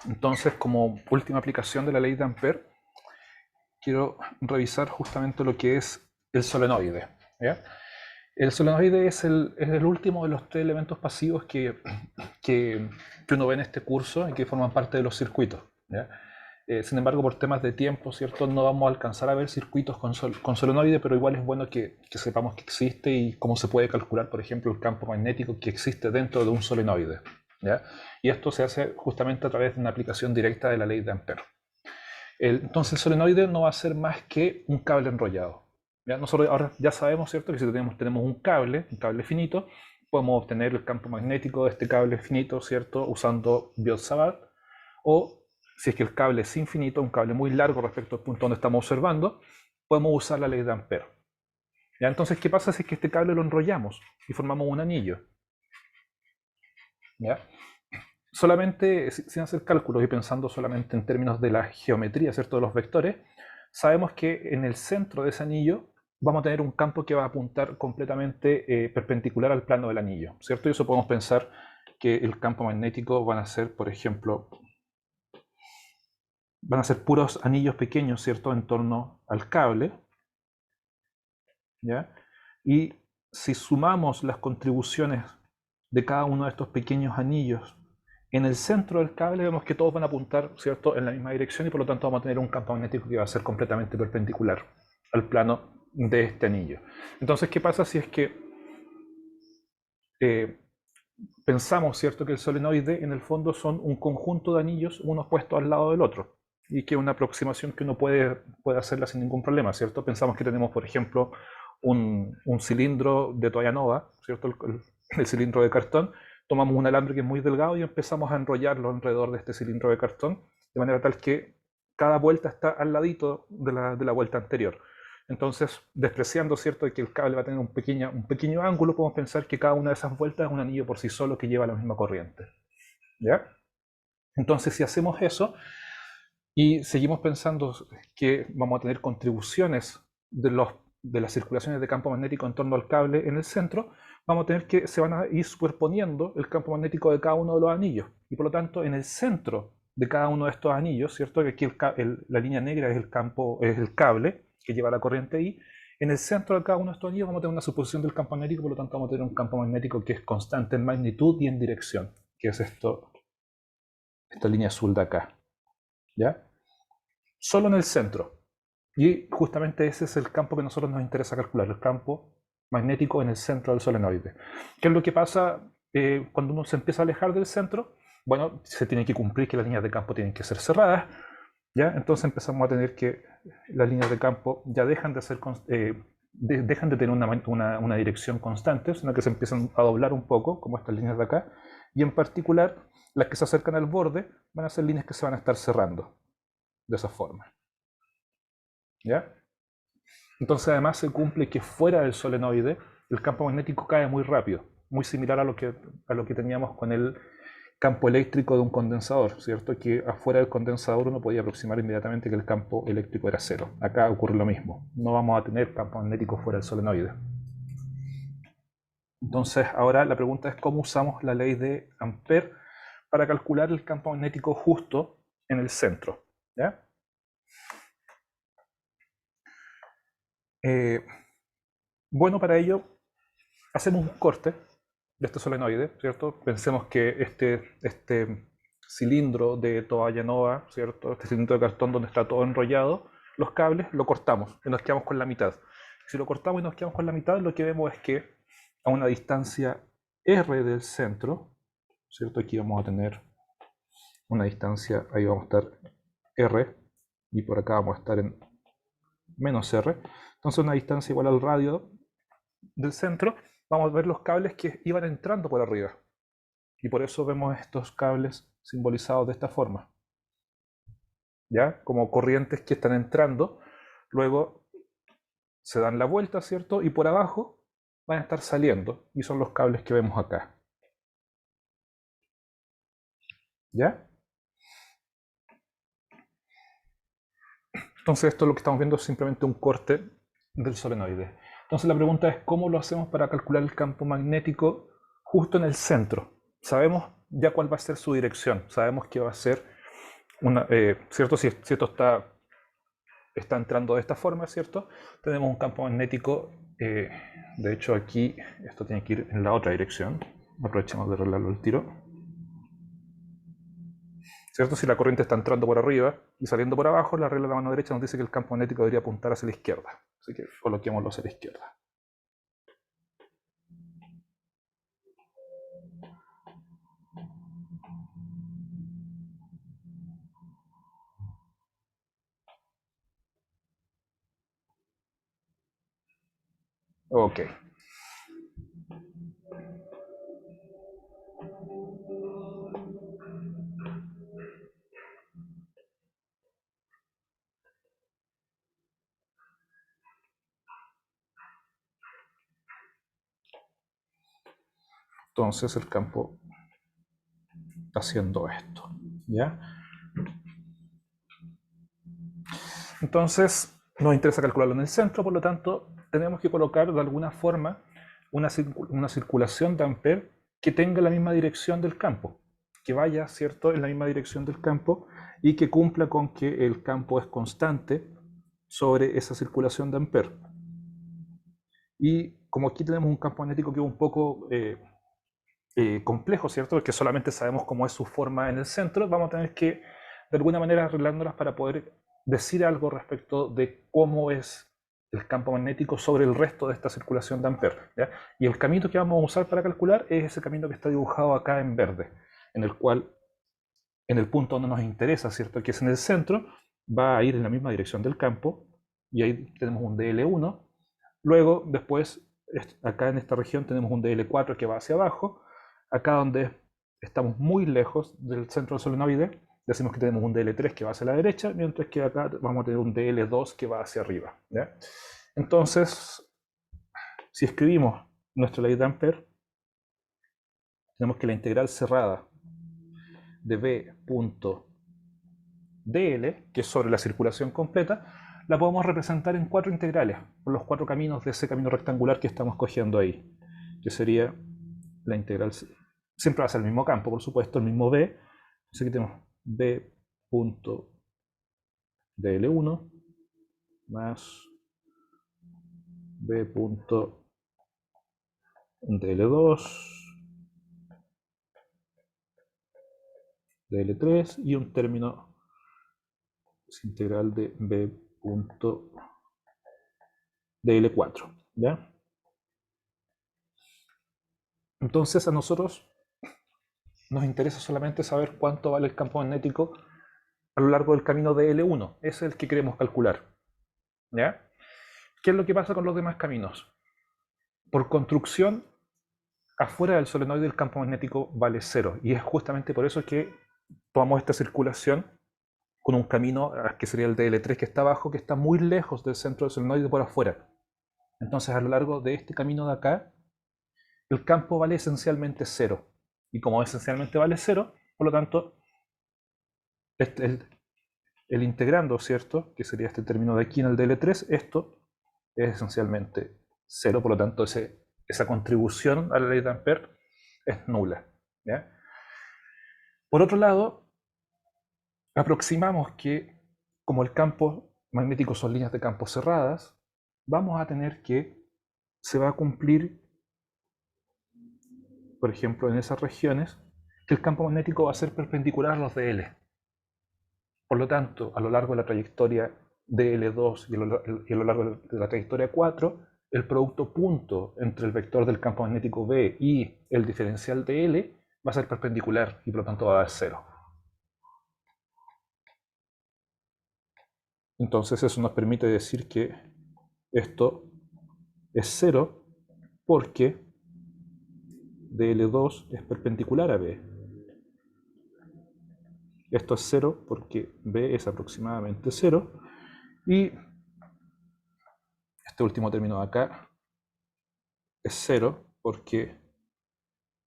Entonces, como última aplicación de la ley de Ampère, quiero revisar justamente lo que es el solenoide. ¿Ya? El solenoide es el último de los tres elementos pasivos que uno ve en este curso y que forman parte de los circuitos. ¿Ya? Sin embargo, por temas de tiempo, ¿cierto? No vamos a alcanzar a ver circuitos con solenoide, pero igual es bueno que sepamos que existe y cómo se puede calcular, por ejemplo, el campo magnético que existe dentro de un solenoide. ¿Ya? Y esto se hace justamente a través de una aplicación directa de la ley de Ampère. Entonces el solenoide no va a ser más que un cable enrollado. ¿Ya? Nosotros ahora ya sabemos, ¿cierto?, que si tenemos un cable finito, podemos obtener el campo magnético de este cable finito, ¿cierto?, usando Biot-Savart, o si es que el cable es infinito, un cable muy largo respecto al punto donde estamos observando, podemos usar la ley de Ampère. ¿Ya? Entonces, ¿qué pasa si es que este cable lo enrollamos y formamos un anillo? ¿Ya? Solamente, sin hacer cálculos y pensando solamente en términos de la geometría, ¿cierto?, de los vectores, sabemos que en el centro de ese anillo vamos a tener un campo que va a apuntar completamente perpendicular al plano del anillo, ¿cierto? Y eso podemos pensar que el campo magnético van a ser, por ejemplo, van a ser puros anillos pequeños, ¿cierto?, en torno al cable, ¿ya? Y si sumamos las contribuciones de cada uno de estos pequeños anillos en el centro del cable, vemos que todos van a apuntar, ¿cierto?, en la misma dirección y por lo tanto vamos a tener un campo magnético que va a ser completamente perpendicular al plano de este anillo. Entonces, ¿qué pasa si es que eh, pensamos, ¿cierto?, que el solenoide en el fondo son un conjunto de anillos, unos puestos al lado del otro, y que es una aproximación que uno puede hacerla sin ningún problema, ¿cierto? Pensamos que tenemos, por ejemplo, un cilindro de toalla nova, ¿cierto? El cilindro de cartón. Tomamos un alambre que es muy delgado y empezamos a enrollarlo alrededor de este cilindro de cartón, de manera tal que cada vuelta está al ladito de la vuelta anterior. Entonces, despreciando, ¿cierto?, de que el cable va a tener un pequeño ángulo, podemos pensar que cada una de esas vueltas es un anillo por sí solo que lleva la misma corriente. ¿Ya? Entonces, si hacemos eso y seguimos pensando que vamos a tener contribuciones de las circulaciones de campo magnético en torno al cable en el centro, vamos a tener que se van a ir superponiendo el campo magnético de cada uno de los anillos. Y por lo tanto, en el centro de cada uno de estos anillos, ¿cierto?, que aquí la línea negra es el cable que lleva la corriente I, en el centro de cada uno de estos anillos vamos a tener una superposición del campo magnético, por lo tanto vamos a tener un campo magnético que es constante en magnitud y en dirección, que es esta línea azul de acá. ¿Ya? Solo en el centro. Y justamente ese es el campo que a nosotros nos interesa calcular, el campo magnético en el centro del solenoide. ¿Qué es lo que pasa cuando uno se empieza a alejar del centro? Bueno, se tiene que cumplir que las líneas de campo tienen que ser cerradas, ¿ya? Entonces empezamos a tener que las líneas de campo ya dejan de ser dejan de tener una dirección constante, sino que se empiezan a doblar un poco, como estas líneas de acá, y en particular las que se acercan al borde van a ser líneas que se van a estar cerrando de esa forma. ¿Ya? Entonces además se cumple que fuera del solenoide el campo magnético cae muy rápido, muy similar a lo que teníamos con el campo eléctrico de un condensador, ¿cierto? Que afuera del condensador uno podía aproximar inmediatamente que el campo eléctrico era cero. Acá ocurre lo mismo, no vamos a tener campo magnético fuera del solenoide. Entonces ahora la pregunta es cómo usamos la ley de Ampère para calcular el campo magnético justo en el centro. ¿Ya? Bueno, para ello hacemos un corte de este solenoide, ¿cierto? Pensemos que este cilindro de toalla nova, ¿cierto? Este cilindro de cartón donde está todo enrollado, los cables lo cortamos y nos quedamos con la mitad. Si lo cortamos y nos quedamos con la mitad, lo que vemos es que a una distancia r del centro, ¿cierto? Aquí vamos a tener una distancia, ahí vamos a estar r, y por acá vamos a estar en menos r. Entonces una distancia igual al radio del centro, vamos a ver los cables que iban entrando por arriba. Y por eso vemos estos cables simbolizados de esta forma. ¿Ya? Como corrientes que están entrando, luego se dan la vuelta, ¿cierto? Y por abajo van a estar saliendo. Y son los cables que vemos acá. ¿Ya? Entonces esto lo que estamos viendo es simplemente un corte del solenoide. Entonces la pregunta es cómo lo hacemos para calcular el campo magnético justo en el centro. Sabemos ya cuál va a ser su dirección. Sabemos que va a ser ¿cierto? Si esto está entrando de esta forma, ¿cierto? Tenemos un campo magnético, de hecho aquí esto tiene que ir en la otra dirección. Aprovechemos de arreglarlo al tiro. ¿Cierto? Si la corriente está entrando por arriba y saliendo por abajo, la regla de la mano derecha nos dice que el campo magnético debería apuntar hacia la izquierda. Así que coloquémoslo hacia la izquierda. Ok. Entonces el campo está haciendo esto. ¿Ya? Entonces nos interesa calcularlo en el centro, por lo tanto tenemos que colocar de alguna forma una circulación de Ampère que tenga la misma dirección del campo, que vaya, ¿cierto?, en la misma dirección del campo y que cumpla con que el campo es constante sobre esa circulación de Ampère. Y como aquí tenemos un campo magnético que es un poco complejo, ¿cierto?, porque solamente sabemos cómo es su forma en el centro, vamos a tener que de alguna manera arreglándolas para poder decir algo respecto de cómo es el campo magnético sobre el resto de esta circulación de Ampère, ¿ya? Y el camino que vamos a usar para calcular es ese camino que está dibujado acá en verde, en el cual, en el punto donde nos interesa, ¿cierto?, que es en el centro, va a ir en la misma dirección del campo, y ahí tenemos un DL1. Luego, después, acá en esta región tenemos un DL4 que va hacia abajo. Acá donde estamos muy lejos del centro del solenoide, decimos que tenemos un DL3 que va hacia la derecha, mientras que acá vamos a tener un DL2 que va hacia arriba, ¿ya? Entonces, si escribimos nuestra ley de Ampère, tenemos que la integral cerrada de B punto dl, que es sobre la circulación completa, la podemos representar en 4 integrales, por los 4 caminos de ese camino rectangular que estamos cogiendo ahí, que sería la integral, siempre va a ser el mismo campo, por supuesto, el mismo B. Entonces aquí tenemos B punto dl1 más B punto dl2, dl3 y un término es integral de B punto dl4, ¿ya? Entonces a nosotros nos interesa solamente saber cuánto vale el campo magnético a lo largo del camino de L1. Ese es el que queremos calcular, ¿ya? ¿Qué es lo que pasa con los demás caminos? Por construcción, afuera del solenoide el campo magnético vale 0. Y es justamente por eso que tomamos esta circulación con un camino que sería el DL3 que está abajo, que está muy lejos del centro del solenoide por afuera. Entonces a lo largo de este camino de acá, el campo vale esencialmente 0. Y como esencialmente vale 0, por lo tanto, el integrando, ¿cierto?, que sería este término de aquí en el DL3, esto es esencialmente 0, por lo tanto esa contribución a la ley de Ampère es nula, ¿ya? Por otro lado, aproximamos que como el campo magnético son líneas de campo cerradas, vamos a tener que se va a cumplir, por ejemplo, en esas regiones, que el campo magnético va a ser perpendicular a los de L. Por lo tanto, a lo largo de la trayectoria de L2 y a lo largo de la trayectoria 4, el producto punto entre el vector del campo magnético B y el diferencial de L va a ser perpendicular y por lo tanto va a dar 0. Entonces eso nos permite decir que esto es 0 porque dl2 es perpendicular a B. Esto es 0 porque B es aproximadamente 0. Y este último término de acá es 0 porque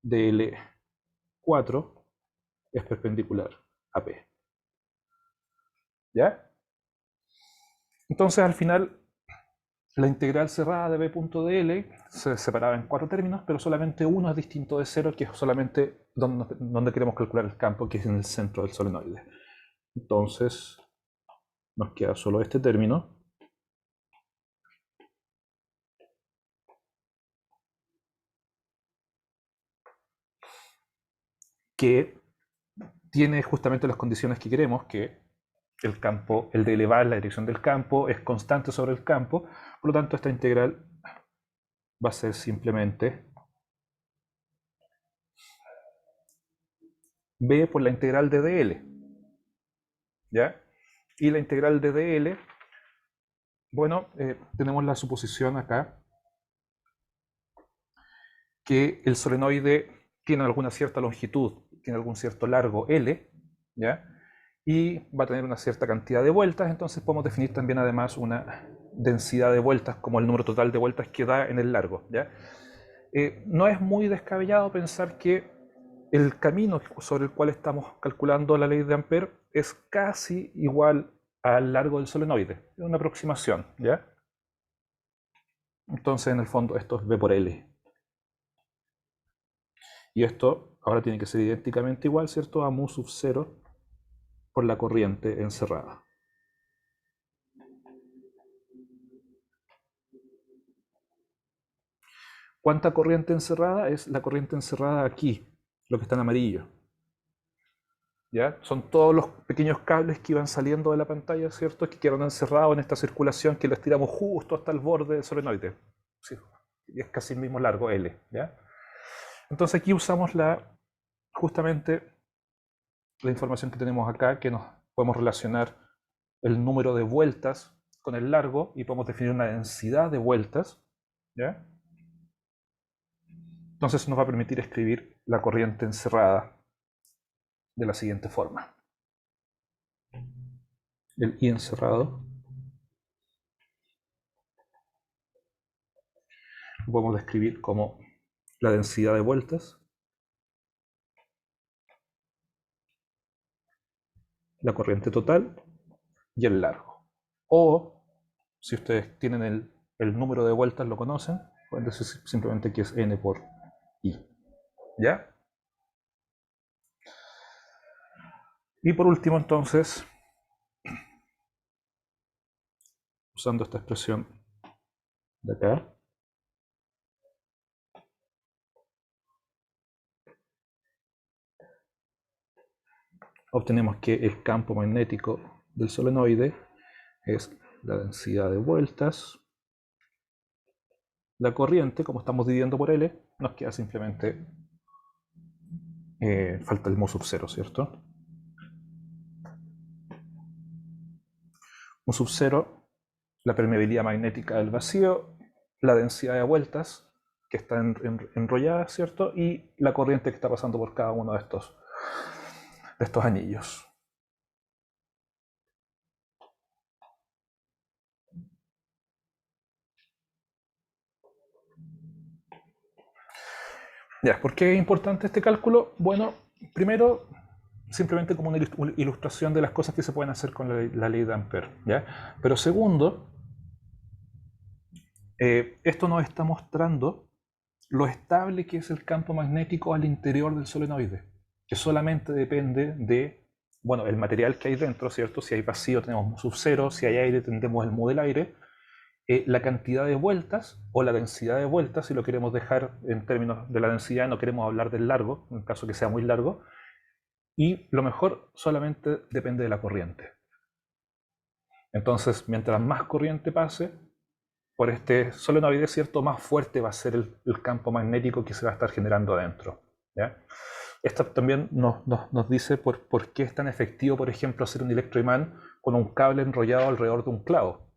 dl4 es perpendicular a B. ¿Ya? Entonces al final la integral cerrada de b.dl se separaba en 4 términos, pero solamente uno es distinto de 0, que es solamente donde queremos calcular el campo, que es en el centro del solenoide. Entonces nos queda solo este término, que tiene justamente las condiciones que queremos, que el campo, el de elevar la dirección del campo, es constante sobre el campo. Por lo tanto, esta integral va a ser simplemente b por la integral de dl. ¿Ya? Y la integral de dl, bueno, tenemos la suposición acá que el solenoide tiene alguna cierta longitud, tiene algún cierto largo L, ¿ya? Y va a tener una cierta cantidad de vueltas, entonces podemos definir también además una densidad de vueltas como el número total de vueltas que da en el largo, ¿ya? No es muy descabellado pensar que el camino sobre el cual estamos calculando la ley de Ampère es casi igual al largo del solenoide, es una aproximación, ¿ya? Entonces en el fondo esto es V por L. Y esto ahora tiene que ser idénticamente igual, ¿cierto? A mu sub 0 por la corriente encerrada. ¿Cuánta corriente encerrada? Es la corriente encerrada aquí, lo que está en amarillo. ¿Ya? Son todos los pequeños cables que iban saliendo de la pantalla, ¿cierto? Que quedaron encerrados en esta circulación que los tiramos justo hasta el borde del solenoide. Sí, y es casi el mismo largo, L. ¿Ya? Entonces aquí usamos justamente la información que tenemos acá, que nos podemos relacionar el número de vueltas con el largo y podemos definir una densidad de vueltas, ¿ya? Entonces nos va a permitir escribir la corriente encerrada de la siguiente forma. El I encerrado lo podemos describir como la densidad de vueltas, la corriente total y el largo. O, si ustedes tienen el número de vueltas, lo conocen, pueden decir simplemente que es N por I. ¿Ya? Y por último, entonces, usando esta expresión de acá, obtenemos que el campo magnético del solenoide es la densidad de vueltas. La corriente, como estamos dividiendo por L, nos queda simplemente, falta el mu sub 0, ¿cierto? Mu sub 0, la permeabilidad magnética del vacío, la densidad de vueltas que está enrollada, ¿cierto? Y la corriente que está pasando por cada uno de estos anillos. Ya, ¿por qué es importante este cálculo? Bueno, primero, simplemente como una ilustración de las cosas que se pueden hacer con la ley de Ampère, ¿ya? Pero segundo, esto nos está mostrando lo estable que es el campo magnético al interior del solenoide, que solamente depende de, bueno, el material que hay dentro, ¿cierto? Si hay vacío tenemos mu sub 0, si hay aire tendremos el mu del aire, la cantidad de vueltas o la densidad de vueltas, si lo queremos dejar en términos de la densidad, no queremos hablar del largo, en caso que sea muy largo, y lo mejor solamente depende de la corriente. Entonces, mientras más corriente pase por este solenoide, ¿cierto?, más fuerte va a ser el campo magnético que se va a estar generando adentro, ¿ya? Esto también nos dice por qué es tan efectivo, por ejemplo, hacer un electroimán con un cable enrollado alrededor de un clavo.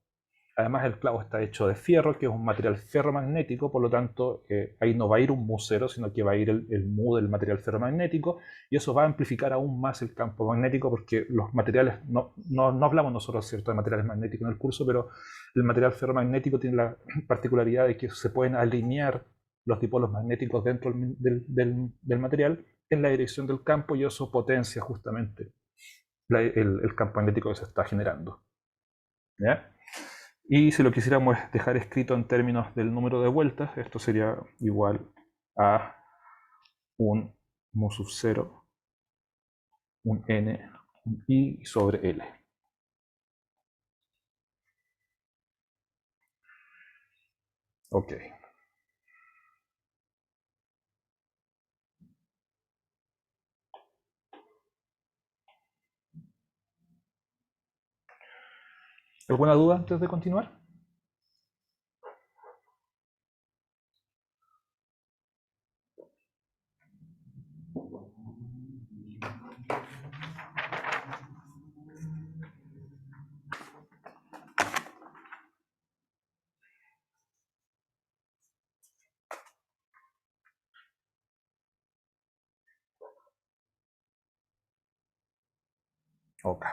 Además, el clavo está hecho de fierro, que es un material ferromagnético, por lo tanto, ahí no va a ir un mu cero, sino que va a ir el mu del material ferromagnético, y eso va a amplificar aún más el campo magnético, porque los materiales, no hablamos nosotros, ¿cierto?, de materiales magnéticos en el curso, pero el material ferromagnético tiene la particularidad de que se pueden alinear los dipolos magnéticos dentro del material en la dirección del campo, y eso potencia justamente el campo magnético que se está generando. ¿Ya? Y si lo quisiéramos dejar escrito en términos del número de vueltas, esto sería igual a un mu sub 0, un n I sobre L. Ok. ¿Alguna duda antes de continuar? Ok.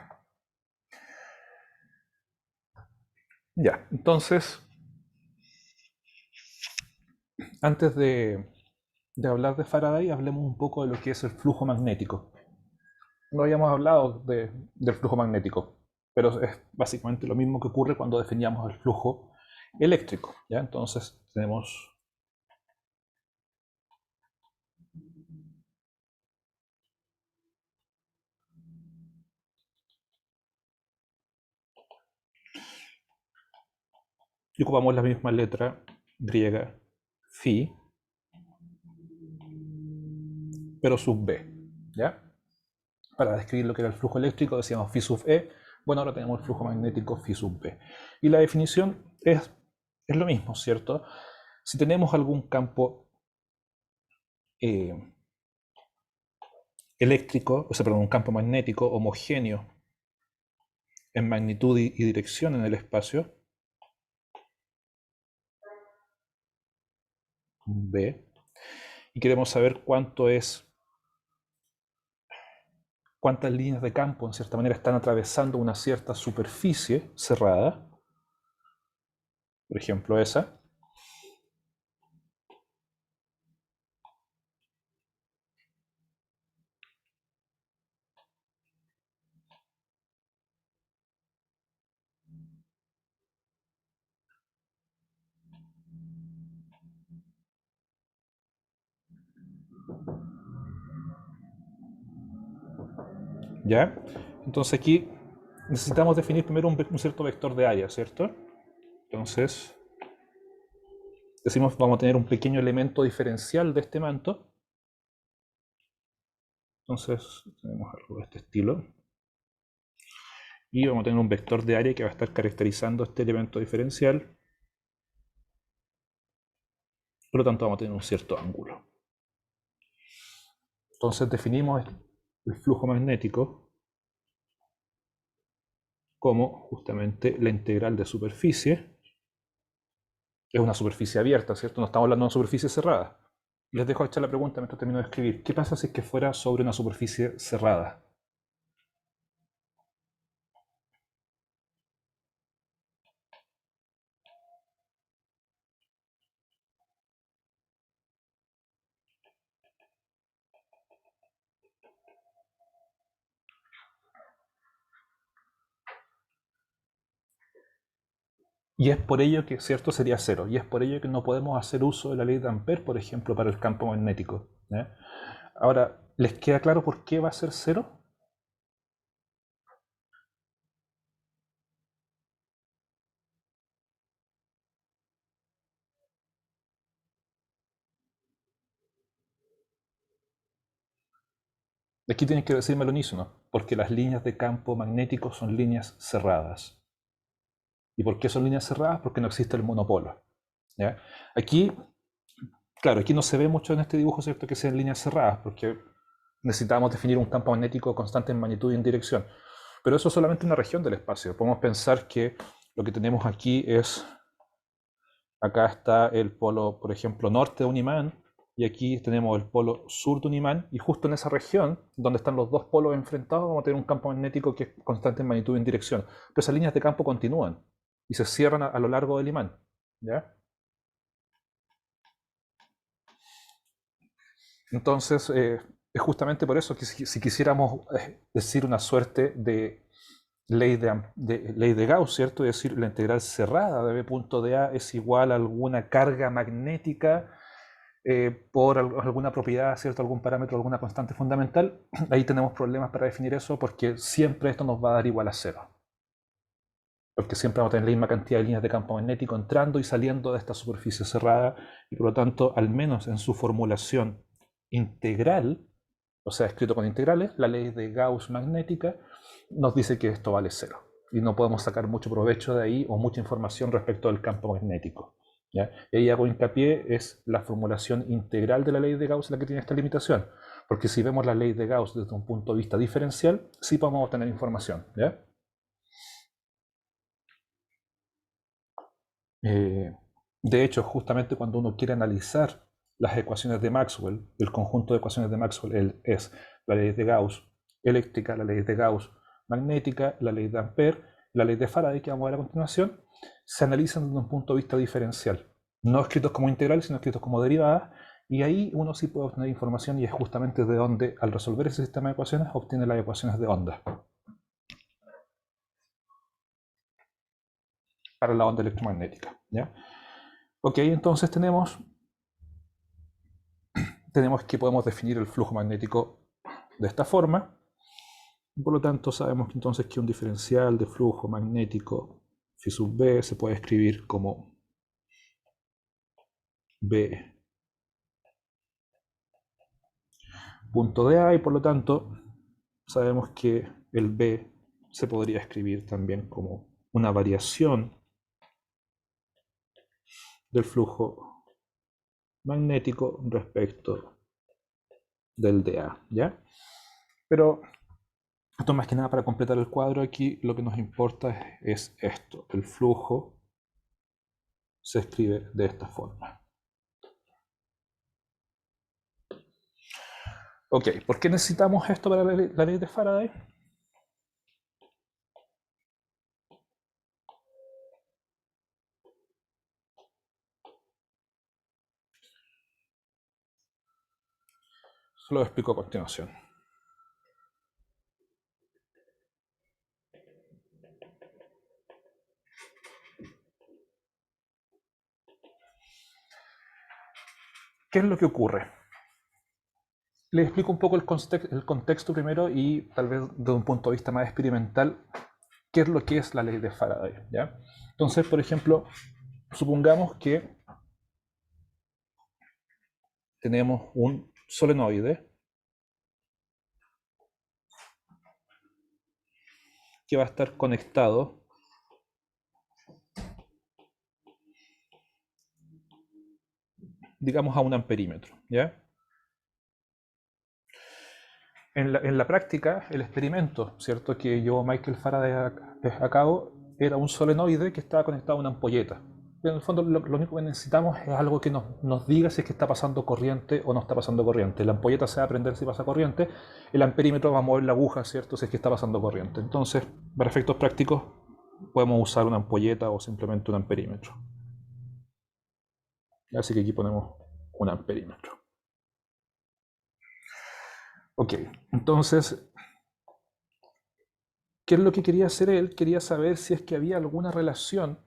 Ya, entonces, antes de hablar de Faraday, hablemos un poco de lo que es el flujo magnético. No habíamos hablado del flujo magnético, pero es básicamente lo mismo que ocurre cuando definíamos el flujo eléctrico. ¿Ya? Entonces tenemos y ocupamos la misma letra griega phi, pero sub b. ¿Ya? Para describir lo que era el flujo eléctrico decíamos phi sub e. Bueno, ahora tenemos el flujo magnético phi sub b. Y la definición es lo mismo, ¿cierto? Si tenemos algún campo eh, eléctrico, o sea, perdón, un campo magnético homogéneo en magnitud y dirección en el espacio, B, y queremos saber cuántas líneas de campo, en cierta manera, están atravesando una cierta superficie cerrada, por ejemplo esa, ¿ya? Entonces aquí necesitamos definir primero un cierto vector de área, ¿cierto? Entonces, decimos vamos a tener un pequeño elemento diferencial de este manto. Entonces, tenemos algo de este estilo. Y vamos a tener un vector de área que va a estar caracterizando este elemento diferencial. Por lo tanto, vamos a tener un cierto ángulo. Entonces definimos el flujo magnético como justamente la integral de superficie. Es una superficie abierta, ¿cierto? No estamos hablando de una superficie cerrada. Y les dejo hecha la pregunta mientras termino de escribir. ¿Qué pasa si es que fuera sobre una superficie cerrada? Y es por ello que, ¿cierto? Sería cero. Y es por ello que no podemos hacer uso de la ley de Ampère, por ejemplo, para el campo magnético. ¿Ya? Ahora, ¿les queda claro por qué va a ser cero? Aquí tienen que decirme al unísono, porque las líneas de campo magnético son líneas cerradas. ¿Y por qué son líneas cerradas? Porque no existe el monopolo. ¿Ya? Aquí, claro, aquí no se ve mucho en este dibujo, ¿cierto? Que sean líneas cerradas, porque necesitamos definir un campo magnético constante en magnitud y en dirección. Pero eso es solamente una región del espacio. Podemos pensar que lo que tenemos aquí es, acá está el polo, por ejemplo, norte de un imán, y aquí tenemos el polo sur de un imán, y justo en esa región, donde están los dos polos enfrentados, vamos a tener un campo magnético que es constante en magnitud y en dirección. Pero esas líneas de campo continúan y se cierran a lo largo del imán. ¿Ya? Entonces, es justamente por eso que si quisiéramos decir una suerte de ley de Gauss, ¿cierto? Es decir, la integral cerrada de B punto de A es igual a alguna carga magnética por alguna propiedad, ¿cierto? Algún parámetro, alguna constante fundamental, ahí tenemos problemas para definir eso porque siempre esto nos va a dar igual a cero. Porque siempre vamos a tener la misma cantidad de líneas de campo magnético entrando y saliendo de esta superficie cerrada y por lo tanto, al menos en su formulación integral, o sea, escrito con integrales, la ley de Gauss magnética nos dice que esto vale cero y no podemos sacar mucho provecho de ahí o mucha información respecto del campo magnético. ¿Ya? Y ahí hago hincapié, es la formulación integral de la ley de Gauss la que tiene esta limitación, porque si vemos la ley de Gauss desde un punto de vista diferencial, sí podemos obtener información. ¿Ya? De hecho, justamente cuando uno quiere analizar las ecuaciones de Maxwell, el conjunto de ecuaciones de Maxwell es la ley de Gauss eléctrica, la ley de Gauss magnética, la ley de Ampère, la ley de Faraday, que vamos a ver a continuación, se analizan desde un punto de vista diferencial, no escritos como integrales, sino escritos como derivadas, y ahí uno sí puede obtener información y es justamente de donde, al resolver ese sistema de ecuaciones, obtiene las ecuaciones de onda para la onda electromagnética. ¿Ya? Ok, entonces tenemos que podemos definir el flujo magnético de esta forma. Por lo tanto, sabemos entonces que un diferencial de flujo magnético phi sub b se puede escribir como b punto de A y por lo tanto sabemos que el b se podría escribir también como una variación del flujo magnético respecto del de A, ¿ya? Pero esto más que nada para completar el cuadro aquí, lo que nos importa es esto, el flujo se escribe de esta forma. Ok, ¿por qué necesitamos esto para la ley de Faraday? Se lo explico a continuación. ¿Qué es lo que ocurre? Les explico un poco el contexto primero y tal vez desde un punto de vista más experimental, qué es lo que es la ley de Faraday. ¿Ya? Entonces, por ejemplo, supongamos que tenemos un solenoide que va a estar conectado digamos a un amperímetro. ¿Ya? En la práctica, el experimento, ¿cierto?, que llevó Michael Faraday a cabo era un solenoide que estaba conectado a una ampolleta. En el fondo, lo único que necesitamos es algo que nos diga si es que está pasando corriente o no está pasando corriente. La ampolleta se va a prender si pasa corriente, el amperímetro va a mover la aguja, ¿cierto?, si es que está pasando corriente. Entonces, para efectos prácticos, podemos usar una ampolleta o simplemente un amperímetro. Así que aquí ponemos un amperímetro. Ok, entonces, ¿qué es lo que quería hacer él? Quería saber si es que había alguna relación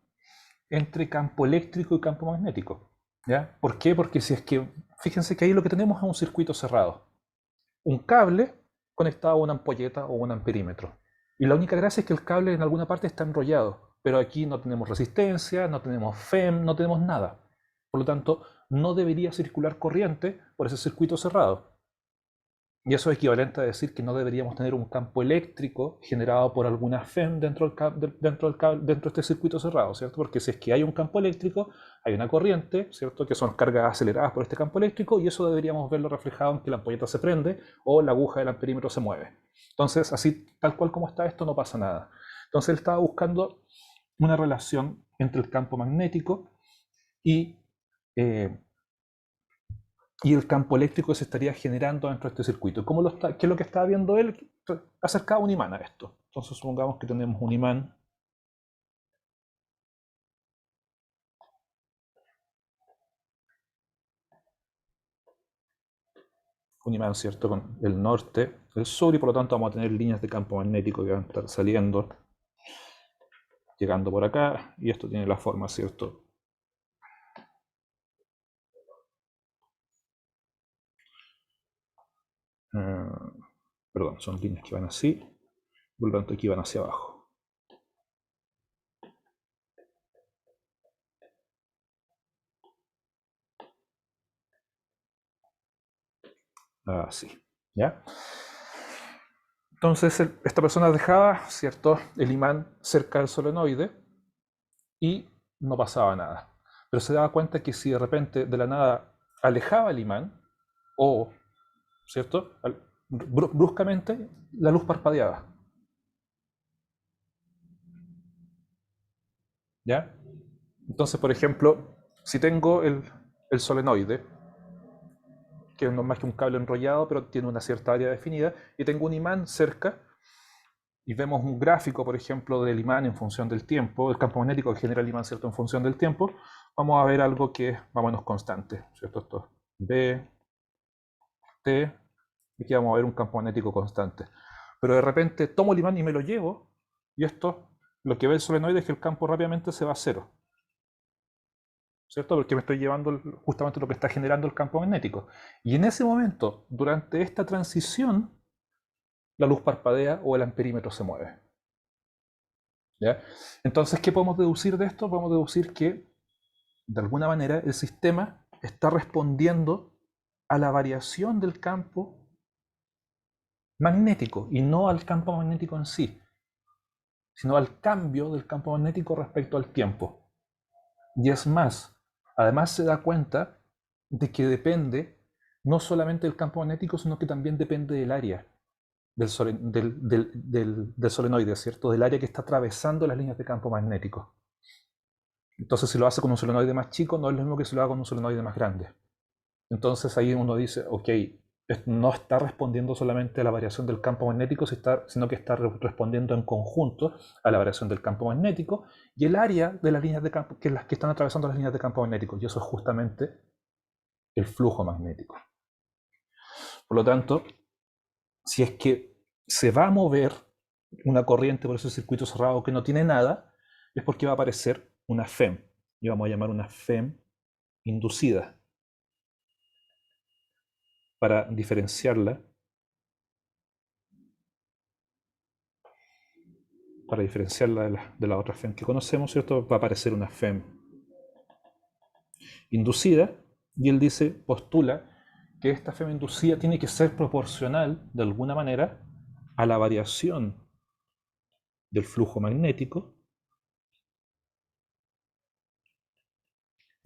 entre campo eléctrico y campo magnético. ¿Ya? ¿Por qué? Porque si es que, fíjense que ahí lo que tenemos es un circuito cerrado. Un cable conectado a una ampolleta o un amperímetro. Y la única gracia es que el cable en alguna parte está enrollado. Pero aquí no tenemos resistencia, no tenemos FEM, no tenemos nada. Por lo tanto, no debería circular corriente por ese circuito cerrado. Y eso es equivalente a decir que no deberíamos tener un campo eléctrico generado por alguna FEM dentro de este circuito cerrado, ¿cierto? Porque si es que hay un campo eléctrico, hay una corriente, ¿cierto? Que son cargas aceleradas por este campo eléctrico y eso deberíamos verlo reflejado en que la ampolleta se prende o la aguja del amperímetro se mueve. Entonces, así tal cual como está esto, no pasa nada. Entonces él estaba buscando una relación entre el campo magnético y eh, y el campo eléctrico se estaría generando dentro de este circuito. ¿Qué es lo que estaba viendo él? Acercaba un imán a esto. Entonces supongamos que tenemos un imán, ¿cierto? Con el norte, el sur, y por lo tanto vamos a tener líneas de campo magnético que van a estar saliendo, llegando por acá, y esto tiene la forma, ¿cierto? Perdón, son líneas que van así, por lo tanto aquí van hacia abajo. Así, ¿ya? Entonces esta persona dejaba, ¿cierto?, el imán cerca del solenoide y no pasaba nada. Pero se daba cuenta que si de repente de la nada alejaba el imán, o, ¿cierto?, bruscamente la luz parpadeaba. ¿Ya? Entonces, por ejemplo, si tengo el solenoide, que no es más que un cable enrollado, pero tiene una cierta área definida, y tengo un imán cerca, y vemos un gráfico, por ejemplo, del imán en función del tiempo, el campo magnético que genera el imán, ¿cierto?, en función del tiempo, vamos a ver algo que es más o menos constante, ¿cierto? Esto es B, T, y aquí vamos a ver un campo magnético constante. Pero de repente tomo el imán y me lo llevo, y esto, lo que ve el solenoide es que el campo rápidamente se va a cero, ¿cierto? Porque me estoy llevando justamente lo que está generando el campo magnético. Y en ese momento, durante esta transición, la luz parpadea o el amperímetro se mueve. ¿Ya? Entonces, ¿qué podemos deducir de esto? Podemos deducir que, de alguna manera, el sistema está respondiendo a la variación del campo magnético y no al campo magnético en sí, sino al cambio del campo magnético respecto al tiempo. Y es más, además se da cuenta de que depende no solamente del campo magnético, sino que también depende del área del solenoide, ¿cierto? Del área que está atravesando las líneas de campo magnético. Entonces, si lo hace con un solenoide más chico, no es lo mismo que si lo haga con un solenoide más grande. Entonces ahí uno dice, ok, no está respondiendo solamente a la variación del campo magnético, sino que está respondiendo en conjunto a la variación del campo magnético y el área de las líneas de campo, que las que están atravesando las líneas de campo magnético. Y eso es justamente el flujo magnético. Por lo tanto, si es que se va a mover una corriente por ese circuito cerrado que no tiene nada, es porque va a aparecer una FEM. Y vamos a llamar una FEM inducida para diferenciarla de la otra FEM que conocemos, ¿cierto? Va a aparecer una FEM inducida y él dice, postula que esta FEM inducida tiene que ser proporcional, de alguna manera, a la variación del flujo magnético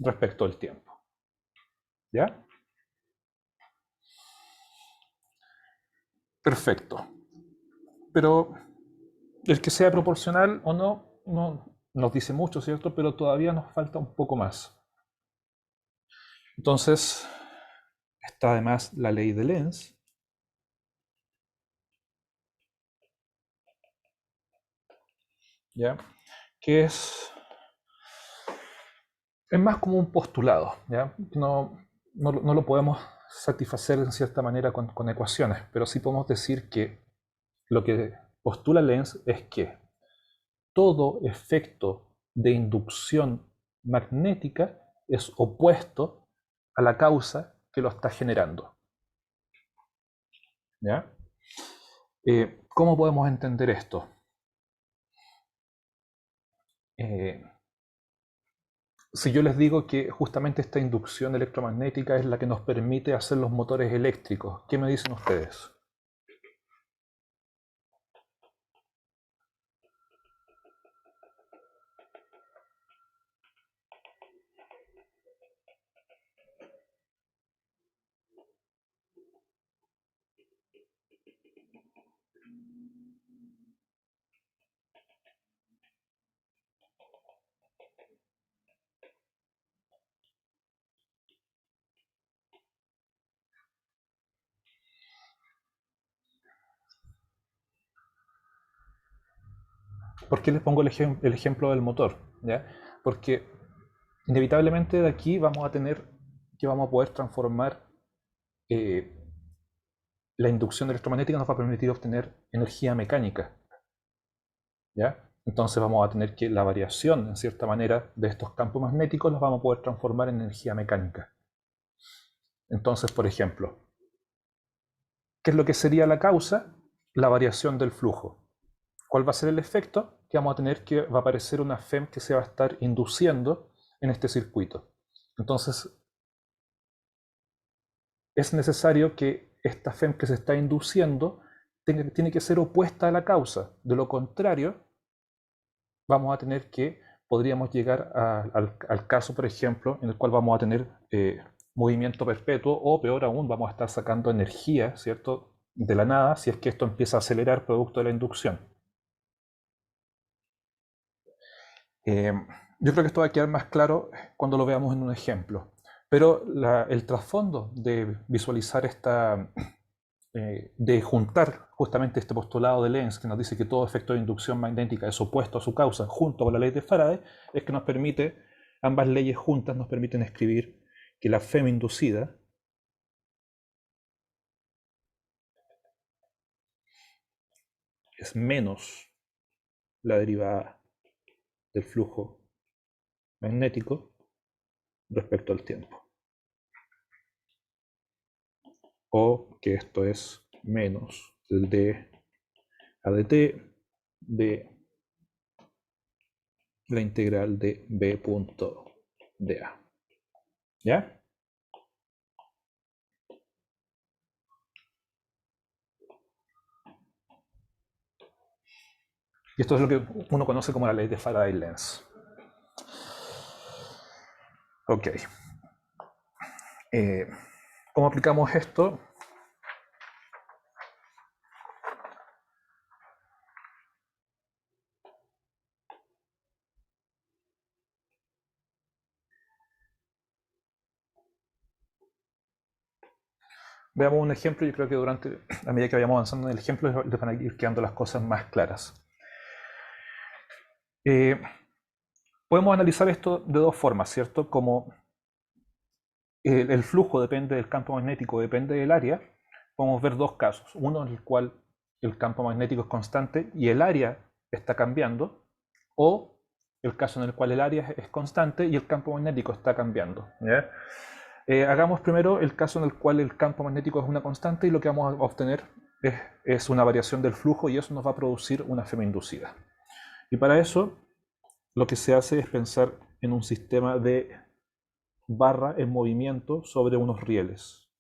respecto al tiempo. ¿Ya? Perfecto. Pero el que sea proporcional o no, no nos dice mucho, ¿cierto? Pero todavía nos falta un poco más. Entonces, está además la ley de Lenz, ¿ya? Que es más como un postulado, ¿ya? No lo podemos satisfacer en cierta manera con ecuaciones, pero sí podemos decir que lo que postula Lenz es que todo efecto de inducción magnética es opuesto a la causa que lo está generando. ¿Ya? ¿Cómo podemos entender esto? Si yo les digo que justamente esta inducción electromagnética es la que nos permite hacer los motores eléctricos, ¿qué me dicen ustedes? ¿Por qué les pongo el ejemplo del motor? ¿Ya? Porque inevitablemente de aquí vamos a tener que vamos a poder transformar eh, la inducción electromagnética nos va a permitir obtener energía mecánica. ¿Ya? Entonces vamos a tener que la variación, en cierta manera, de estos campos magnéticos los vamos a poder transformar en energía mecánica. Entonces, por ejemplo, ¿Qué es lo que sería la causa? La variación del flujo. ¿Cuál va a ser el efecto? Que vamos a tener que va a aparecer una FEM que se va a estar induciendo en este circuito. Entonces, es necesario que esta FEM que se está induciendo tiene que ser opuesta a la causa. De lo contrario, vamos a tener que, podríamos llegar al caso, por ejemplo, en el cual vamos a tener movimiento perpetuo o peor aún, vamos a estar sacando energía, ¿cierto? De la nada, si es que esto empieza a acelerar producto de la inducción. Yo creo que esto va a quedar más claro cuando lo veamos en un ejemplo. Pero el trasfondo de visualizar de juntar justamente este postulado de Lenz, que nos dice que todo efecto de inducción magnética es opuesto a su causa, junto con la ley de Faraday, es que nos permite, ambas leyes juntas nos permiten escribir que la FEM inducida es menos la derivada del flujo magnético respecto al tiempo. O que esto es menos el d a dt de la integral de b punto dA. ¿Ya? Y esto es lo que uno conoce como la ley de Faraday-Lenz. Ok. ¿Cómo aplicamos esto? Veamos un ejemplo. Yo creo que a medida que vayamos avanzando en el ejemplo, les van a ir quedando las cosas más claras. Podemos analizar esto de dos formas, ¿cierto? Como el flujo depende del campo magnético, depende del área. Podemos ver dos casos. Uno en el cual el campo magnético es constante y el área está cambiando, o el caso en el cual el área es constante y el campo magnético está cambiando. ¿Ya? Hagamos primero el caso en el cual el campo magnético es una constante y lo que vamos a obtener es una variación del flujo y eso nos va a producir una FEM inducida. Y para eso lo que se hace es pensar en un sistema de barra en movimiento sobre unos rieles.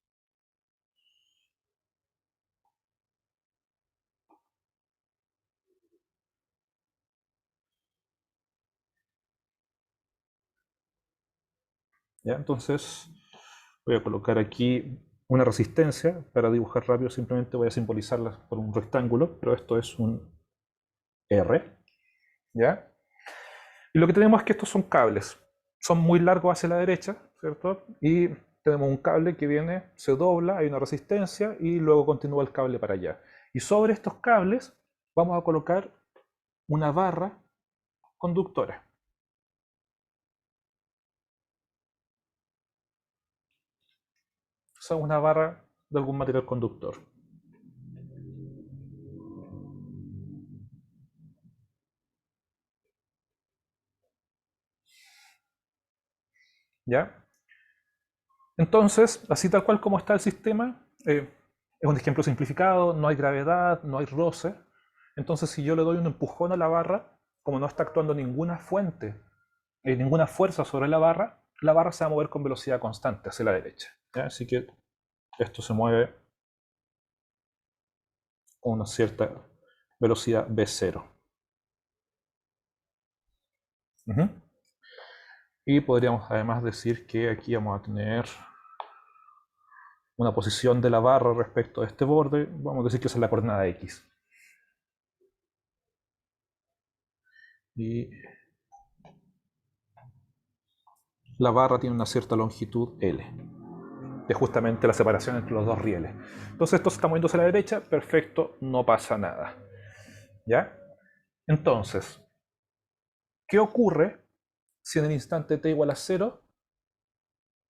¿Ya? Entonces voy a colocar aquí una resistencia. Para dibujar rápido simplemente voy a simbolizarla por un rectángulo, pero esto es un R. ¿Ya? Y lo que tenemos es que estos son cables. Son muy largos hacia la derecha, ¿cierto? Y tenemos un cable que viene, se dobla, hay una resistencia y luego continúa el cable para allá. Y sobre estos cables vamos a colocar una barra conductora. O sea, una barra de algún material conductor. ¿Ya? Entonces, así tal cual como está el sistema, es un ejemplo simplificado, no hay gravedad, no hay roce. Entonces, si yo le doy un empujón a la barra, como no está actuando ninguna fuente, ninguna fuerza sobre la barra se va a mover con velocidad constante hacia la derecha. ¿Ya? Así que esto se mueve con una cierta velocidad v0. Y podríamos además decir que aquí vamos a tener una posición de la barra respecto a este borde. Vamos a decir que esa es la coordenada x. Y la barra tiene una cierta longitud L, que es justamente la separación entre los dos rieles. Entonces esto se está moviendo hacia la derecha, perfecto, no pasa nada. ¿Ya? Entonces, ¿qué ocurre si en el instante t igual a 0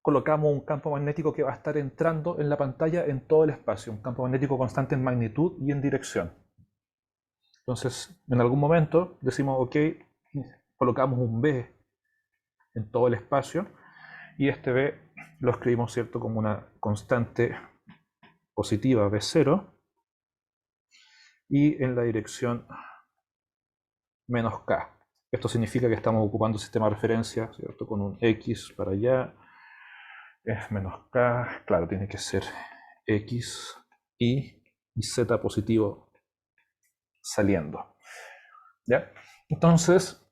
colocamos un campo magnético que va a estar entrando en la pantalla en todo el espacio? Un campo magnético constante en magnitud y en dirección. Entonces, en algún momento decimos, ok, colocamos un B en todo el espacio y este B lo escribimos, ¿cierto?, como una constante positiva B0 y en la dirección menos K. Esto significa que estamos ocupando el sistema de referencia, ¿cierto? Con un X para allá, es menos K, claro, tiene que ser X, Y y Z positivo saliendo. ¿Ya? Entonces,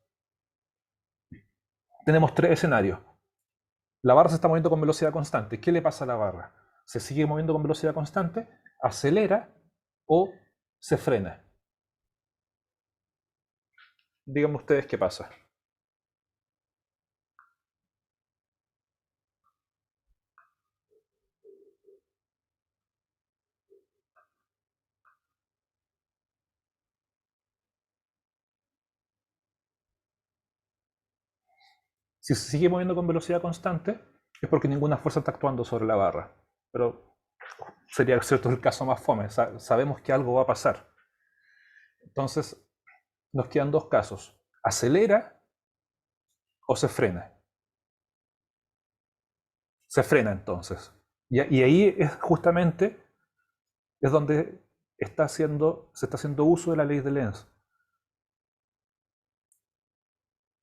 tenemos tres escenarios. La barra se está moviendo con velocidad constante. ¿Qué le pasa a la barra? ¿Se sigue moviendo con velocidad constante? ¿Acelera o se frena? Díganme ustedes qué pasa. Si se sigue moviendo con velocidad constante, es porque ninguna fuerza está actuando sobre la barra. Pero sería cierto el caso más fome. Sabemos que algo va a pasar. Entonces, nos quedan dos casos. ¿Acelera o se frena? Se frena entonces. Y ahí es justamente es donde se está haciendo uso de la ley de Lenz.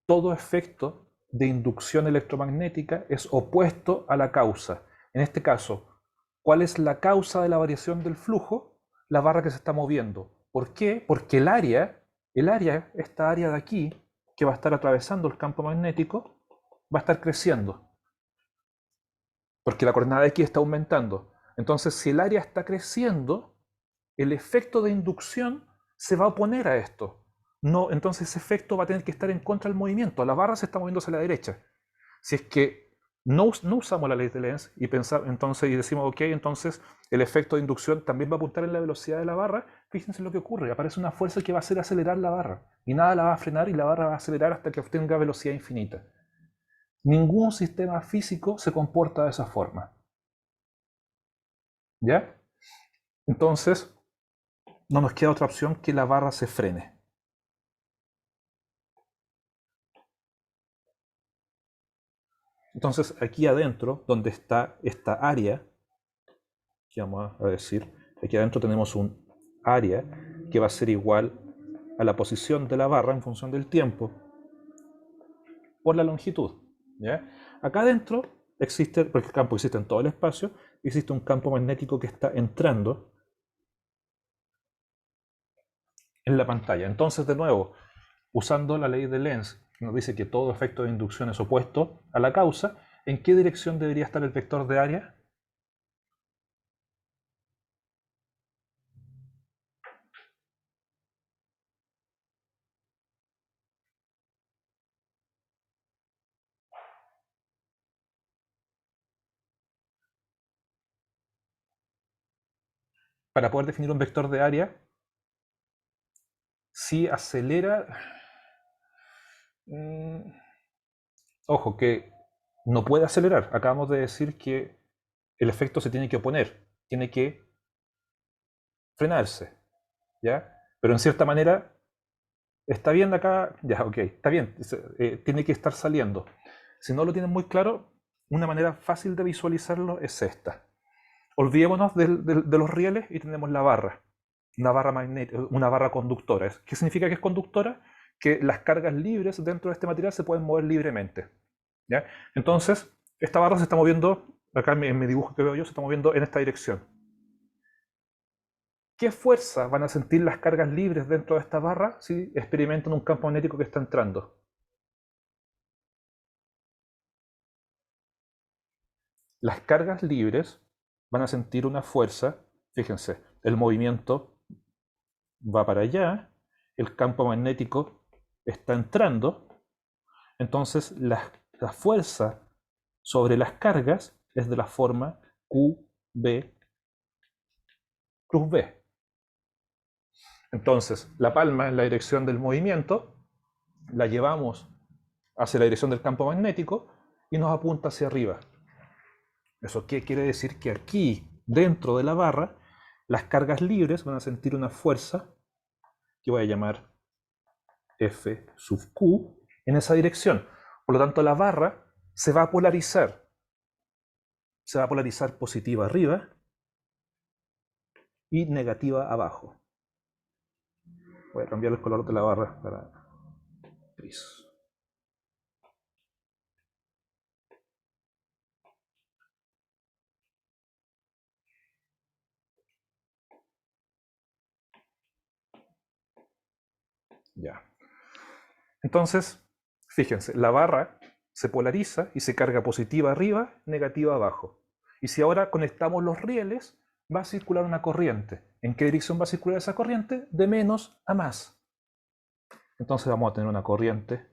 Todo efecto de inducción electromagnética es opuesto a la causa. En este caso, ¿cuál es la causa de la variación del flujo? La barra que se está moviendo. ¿Por qué? Porque esta área de aquí, que va a estar atravesando el campo magnético, va a estar creciendo. Porque la coordenada X está aumentando. Entonces, si el área está creciendo, el efecto de inducción se va a oponer a esto. No, entonces ese efecto va a tener que estar en contra del movimiento. La barra se está moviendo hacia la derecha. Si es que no usamos la ley de Lenz y entonces y decimos, ok, entonces el efecto de inducción también va a apuntar en la velocidad de la barra, fíjense lo que ocurre. Aparece una fuerza que va a hacer acelerar la barra. Y nada la va a frenar y la barra va a acelerar hasta que obtenga velocidad infinita. Ningún sistema físico se comporta de esa forma. ¿Ya? Entonces, no nos queda otra opción que la barra se frene. Entonces, aquí adentro, donde está esta área, que vamos a decir, aquí adentro tenemos un área que va a ser igual a la posición de la barra en función del tiempo por la longitud. ¿Ya? Acá adentro existe, porque el campo existe en todo el espacio, existe un campo magnético que está entrando en la pantalla. Entonces, de nuevo, usando la ley de Lenz, que nos dice que todo efecto de inducción es opuesto a la causa, ¿en qué dirección debería estar el vector de área? Para poder definir un vector de área, si acelera, ojo, que no puede acelerar. Acabamos de decir que el efecto se tiene que oponer, tiene que frenarse, ¿ya? Pero en cierta manera, está bien acá, ya, ok, está bien, tiene que estar saliendo. Si no lo tienen muy claro, una manera fácil de visualizarlo es esta. Olvidémonos de los rieles y tenemos la barra, una barra magnética, una barra conductora. ¿Qué significa que es conductora? Que las cargas libres dentro de este material se pueden mover libremente. ¿Ya? Entonces, esta barra se está moviendo, acá en mi dibujo que veo yo, se está moviendo en esta dirección. ¿Qué fuerza van a sentir las cargas libres dentro de esta barra si experimentan un campo magnético que está entrando? Las cargas libres van a sentir una fuerza, fíjense, el movimiento va para allá, el campo magnético está entrando, entonces la fuerza sobre las cargas es de la forma QB cruz B. Entonces, la palma es la dirección del movimiento, la llevamos hacia la dirección del campo magnético y nos apunta hacia arriba. ¿Eso qué quiere decir? Que aquí, dentro de la barra, las cargas libres van a sentir una fuerza que voy a llamar F sub Q en esa dirección. Por lo tanto, la barra se va a polarizar. Se va a polarizar positiva arriba y negativa abajo. Voy a cambiar el color de la barra para gris. Ya. Entonces, fíjense, la barra se polariza y se carga positiva arriba, negativa abajo. Y si ahora conectamos los rieles, va a circular una corriente. ¿En qué dirección va a circular esa corriente? De menos a más. Entonces vamos a tener una corriente.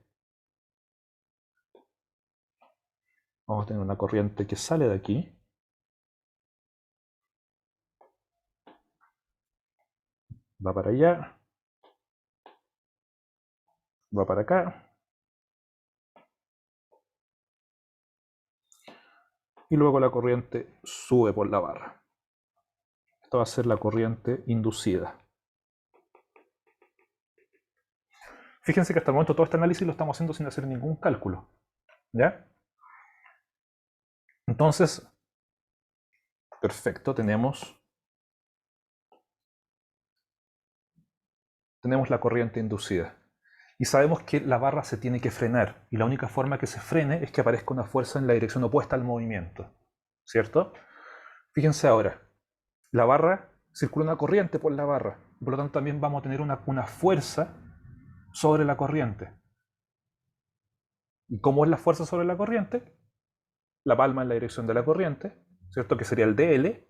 Vamos a tener una corriente que sale de aquí. Va para allá. Va para acá. Y luego la corriente sube por la barra. Esto va a ser la corriente inducida. Fíjense que hasta el momento todo este análisis lo estamos haciendo sin hacer ningún cálculo. ¿Ya? Entonces, perfecto, tenemos la corriente inducida. Y sabemos que la barra se tiene que frenar. Y la única forma que se frene es que aparezca una fuerza en la dirección opuesta al movimiento. ¿Cierto? Fíjense ahora. La barra, circula una corriente por la barra. Por lo tanto, también vamos a tener una fuerza sobre la corriente. ¿Y cómo es la fuerza sobre la corriente? La palma en la dirección de la corriente, ¿cierto? Que sería el dl.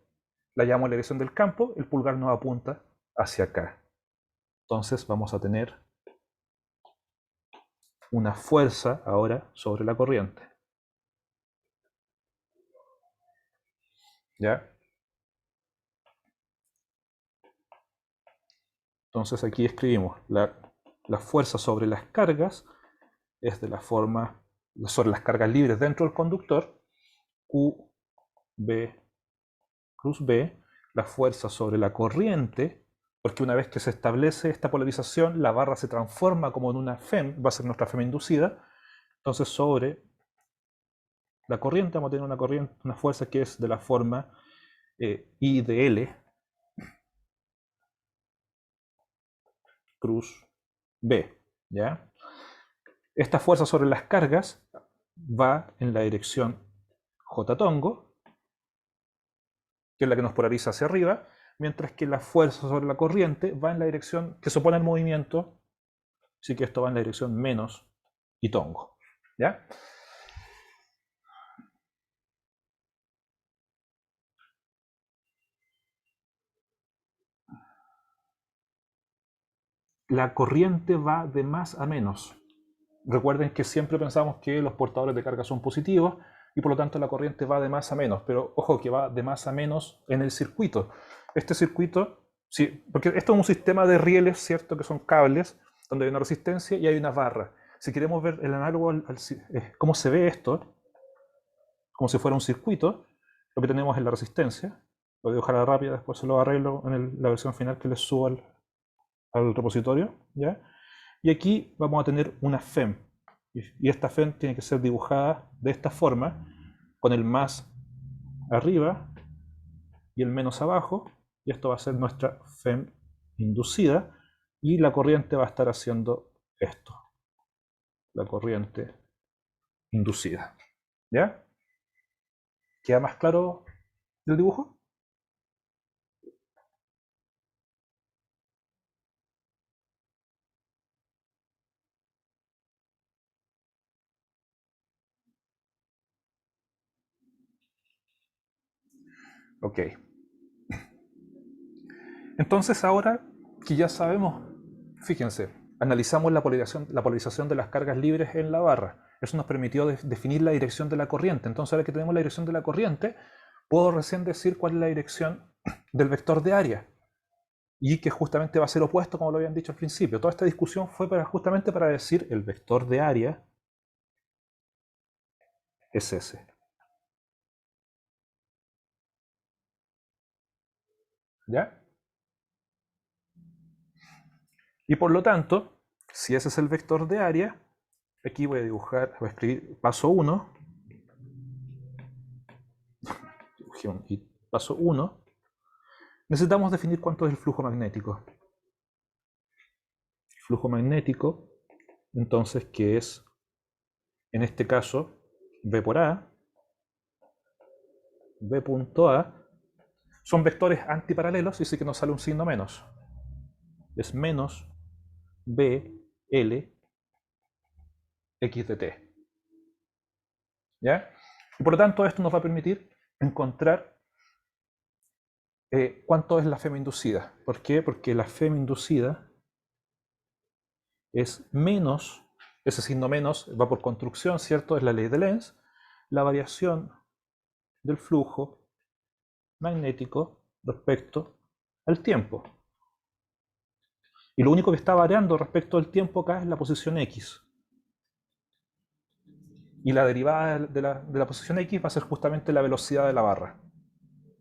La llamo en la dirección del campo. El pulgar nos apunta hacia acá. Entonces vamos a tener una fuerza ahora sobre la corriente. ¿Ya? Entonces aquí escribimos la fuerza sobre las cargas es de la forma, sobre las cargas libres dentro del conductor, QB cruz B, la fuerza sobre la corriente, porque una vez que se establece esta polarización, la barra se transforma como en una FEM, va a ser nuestra FEM inducida. Entonces sobre la corriente vamos a tener una fuerza que es de la forma I de L cruz B, ¿ya? Esta fuerza sobre las cargas va en la dirección J tongo, que es la que nos polariza hacia arriba, mientras que la fuerza sobre la corriente va en la dirección que se opone al movimiento, así que esto va en la dirección menos y tongo, ¿ya? La corriente va de más a menos. Recuerden que siempre pensamos que los portadores de carga son positivos y por lo tanto la corriente va de más a menos, pero ojo que va de más a menos en el circuito. Este circuito, sí, porque esto es un sistema de rieles, ¿cierto? Que son cables donde hay una resistencia y hay una barra. Si queremos ver el análogo cómo se ve esto, como si fuera un circuito, lo que tenemos es la resistencia. Lo voy a dejar rápida, después se lo arreglo en la versión final que les subo al repositorio, ¿ya? Y aquí vamos a tener una FEM. Y esta FEM tiene que ser dibujada de esta forma, con el más arriba y el menos abajo. Y esto va a ser nuestra FEM inducida. Y la corriente va a estar haciendo esto. La corriente inducida. ¿Ya? ¿Queda más claro el dibujo? Ok. Entonces ahora que ya sabemos, fíjense, analizamos la polarización de las cargas libres en la barra. Eso nos permitió definir la dirección de la corriente. Entonces ahora que tenemos la dirección de la corriente, puedo recién decir cuál es la dirección del vector de área. Y que justamente va a ser opuesto, como lo habían dicho al principio. Toda esta discusión fue justamente para decir el vector de área es ese. ¿Ya? Y por lo tanto, si ese es el vector de área, aquí voy a escribir paso 1. Paso 1. necesitamos definir cuánto es el flujo magnético. Flujo magnético, entonces, que es, en este caso, V por A, V punto A, son vectores antiparalelos y sí que nos sale un signo menos. Es menos B, L, X de T. ¿Ya? Y por lo tanto esto nos va a permitir encontrar cuánto es la FEM inducida. ¿Por qué? Porque la FEM inducida es menos, ese signo menos va por construcción, ¿cierto? Es la ley de Lenz, la variación del flujo magnético respecto al tiempo. Y lo único que está variando respecto al tiempo acá es la posición X. Y la derivada de la posición X va a ser justamente la velocidad de la barra.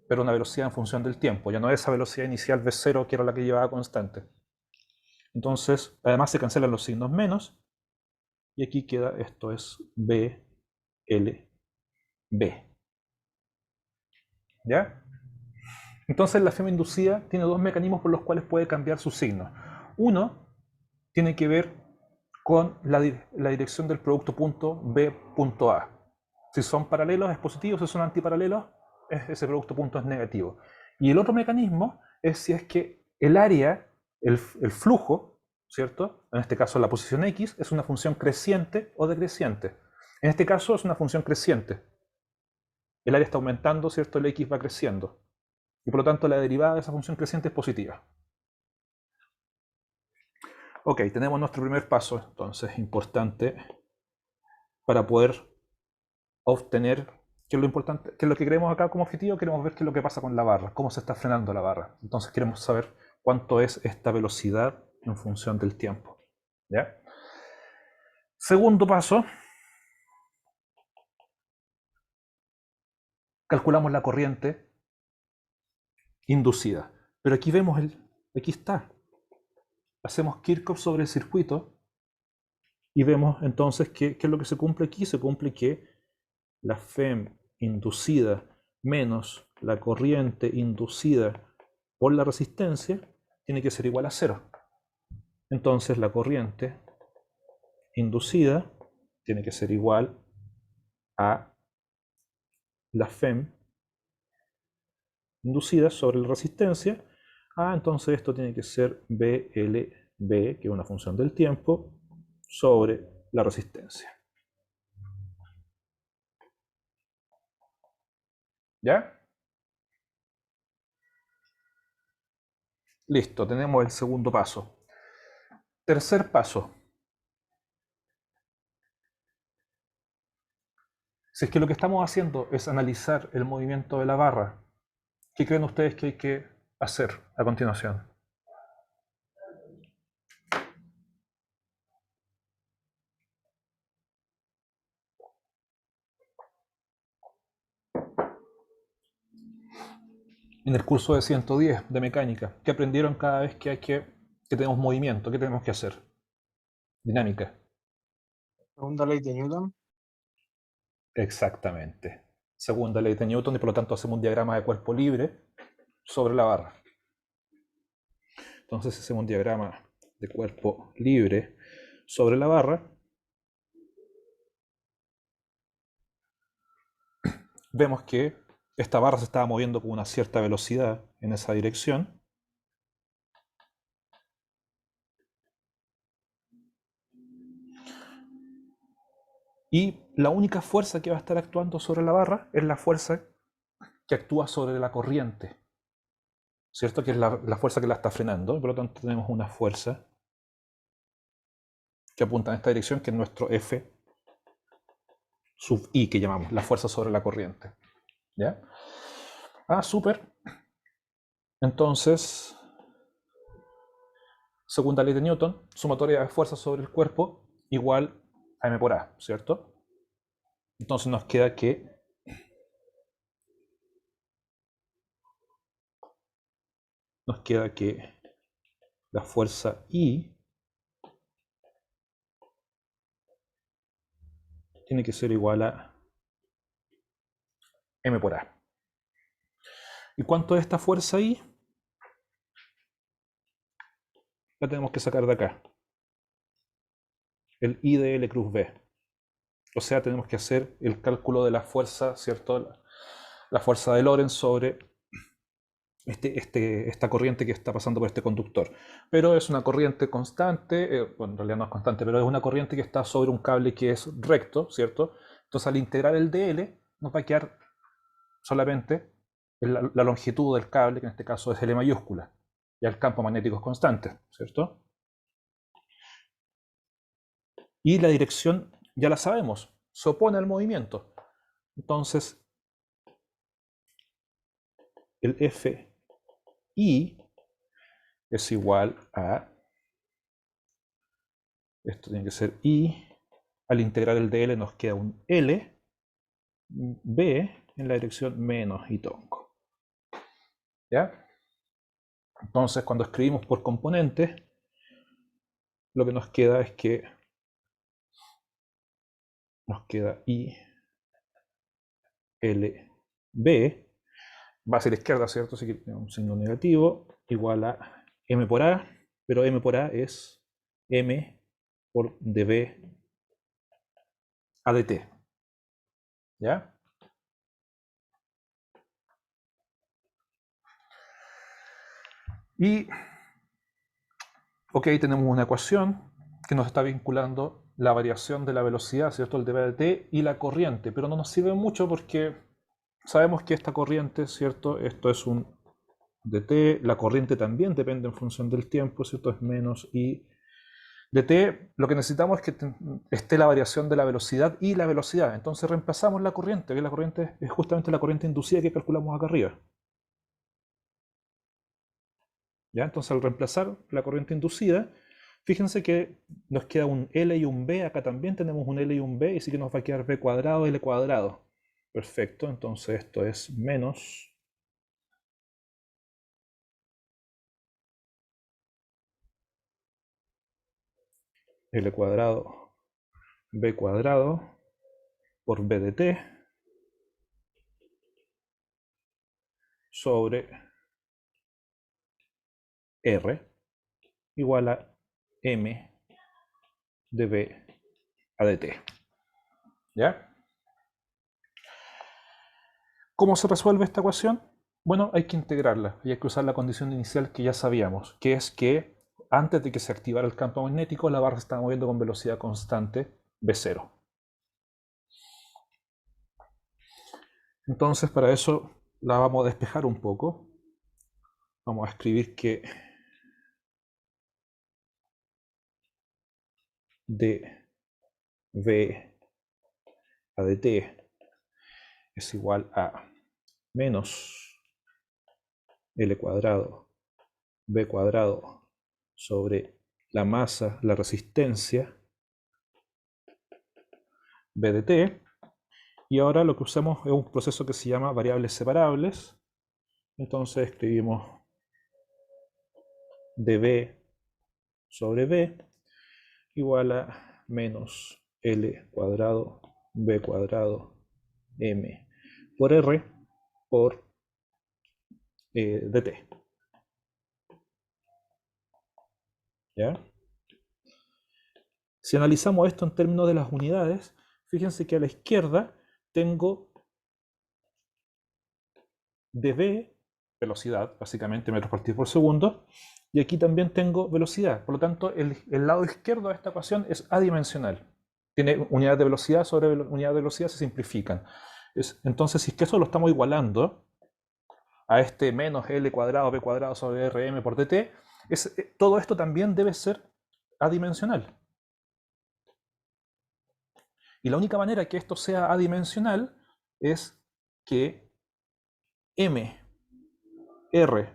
Pero una velocidad en función del tiempo, ya no es esa velocidad inicial V0 que era la que llevaba constante. Entonces, además se cancelan los signos menos, y aquí queda, esto es B, L, B. ¿Ya? Entonces la FEM inducida tiene dos mecanismos por los cuales puede cambiar su signo. Uno tiene que ver con la dirección del producto punto B punto A. Si son paralelos es positivo, si son antiparalelos ese producto punto es negativo. Y el otro mecanismo es si es que el área, el flujo, ¿cierto? En este caso la posición X es una función creciente o decreciente. En este caso es una función creciente. El área está aumentando, ¿cierto? El X va creciendo. Y por lo tanto la derivada de esa función creciente es positiva. Ok, tenemos nuestro primer paso, entonces, importante para poder obtener, qué es lo importante, qué es lo que queremos acá como objetivo. Queremos ver qué es lo que pasa con la barra, cómo se está frenando la barra. Entonces queremos saber cuánto es esta velocidad en función del tiempo. ¿Ya? Segundo paso, calculamos la corriente inducida. Pero aquí vemos, aquí está. Hacemos Kirchhoff sobre el circuito y vemos entonces qué es lo que se cumple aquí. Se cumple que la FEM inducida menos la corriente inducida por la resistencia tiene que ser igual a 0. Entonces la corriente inducida tiene que ser igual a la FEM inducida sobre la resistencia. Entonces esto tiene que ser BLB, que es una función del tiempo, sobre la resistencia. ¿Ya? Listo, tenemos el segundo paso. Tercer paso. Si es que lo que estamos haciendo es analizar el movimiento de la barra, ¿qué creen ustedes que hay que hacer a continuación? En el curso de 110 de mecánica, ¿qué aprendieron cada vez que tenemos movimiento? ¿Qué tenemos que hacer? Dinámica. Segunda ley de Newton. Exactamente. Segunda ley de Newton, y por lo tanto hacemos un diagrama de cuerpo libre sobre la barra. Entonces hacemos un diagrama de cuerpo libre sobre la barra. Vemos que esta barra se estaba moviendo con una cierta velocidad en esa dirección. Y la única fuerza que va a estar actuando sobre la barra es la fuerza que actúa sobre la corriente, ¿cierto? Que es la fuerza que la está frenando. Y por lo tanto tenemos una fuerza que apunta en esta dirección, que es nuestro F sub I, que llamamos, la fuerza sobre la corriente. ¿Ya? Súper. Entonces, segunda ley de Newton, sumatoria de fuerza sobre el cuerpo igual a m por a, ¿cierto? Entonces nos queda que la fuerza I tiene que ser igual a m por a. ¿Y cuánto es esta fuerza I? la tenemos que sacar de acá. El I de L cruz B. O sea, tenemos que hacer el cálculo de la fuerza, ¿cierto? La fuerza de Lorentz sobre esta corriente que está pasando por este conductor. Pero es una corriente constante, bueno, en realidad no es constante, pero es una corriente que está sobre un cable que es recto, ¿cierto? Entonces al integrar el dl nos va a quedar solamente la longitud del cable, que en este caso es L mayúscula, y el campo magnético es constante, ¿cierto? Y la dirección ya la sabemos, se opone al movimiento. Entonces el FI es igual a, esto tiene que ser I, al integrar el dl nos queda un L, B en la dirección menos y tonco. ¿Ya? Entonces cuando escribimos por componentes, lo que nos queda es que nos queda I, L, B, va hacia la izquierda, ¿cierto? Así que tenemos un signo negativo, igual a M por A, pero M por A es M por dB a dt. ¿Ya? Y, ok, tenemos una ecuación que nos está vinculando la variación de la velocidad, ¿cierto? El dB a dt y la corriente, pero no nos sirve mucho porque sabemos que esta corriente, ¿cierto? Esto es un dt, la corriente también depende en función del tiempo, ¿cierto? Es menos I dt. Lo que necesitamos es que esté la variación de la velocidad y la velocidad. Entonces reemplazamos la corriente, que la corriente es justamente la corriente inducida que calculamos acá arriba. ¿Ya? Entonces al reemplazar la corriente inducida, fíjense que nos queda un L y un B, acá también tenemos un L y un B, y sí que nos va a quedar B cuadrado, L cuadrado. Perfecto, entonces esto es menos L cuadrado, B cuadrado, por B de t, sobre R, igual a M de B a dt. ¿Ya? ¿Cómo se resuelve esta ecuación? Bueno, hay que integrarla y hay que usar la condición inicial que ya sabíamos, que es que antes de que se activara el campo magnético, la barra se estaba moviendo con velocidad constante v0. Entonces, para eso la vamos a despejar un poco. Vamos a escribir que dv a dt es igual a menos L cuadrado B cuadrado sobre la masa, la resistencia B de t. Y ahora lo que usamos es un proceso que se llama variables separables. Entonces escribimos dB sobre B igual a menos L cuadrado B cuadrado M por R por dt. ¿Ya? Si analizamos esto en términos de las unidades, fíjense que a la izquierda tengo dB, velocidad, básicamente metros partidos por segundo, y aquí también tengo velocidad. Por lo tanto, el lado izquierdo de esta ecuación es adimensional. Tiene unidades de velocidad sobre unidades de velocidad, se simplifican. Entonces, si es que eso lo estamos igualando a este menos L cuadrado B cuadrado sobre Rm por dt, todo esto también debe ser adimensional. Y la única manera que esto sea adimensional es que m r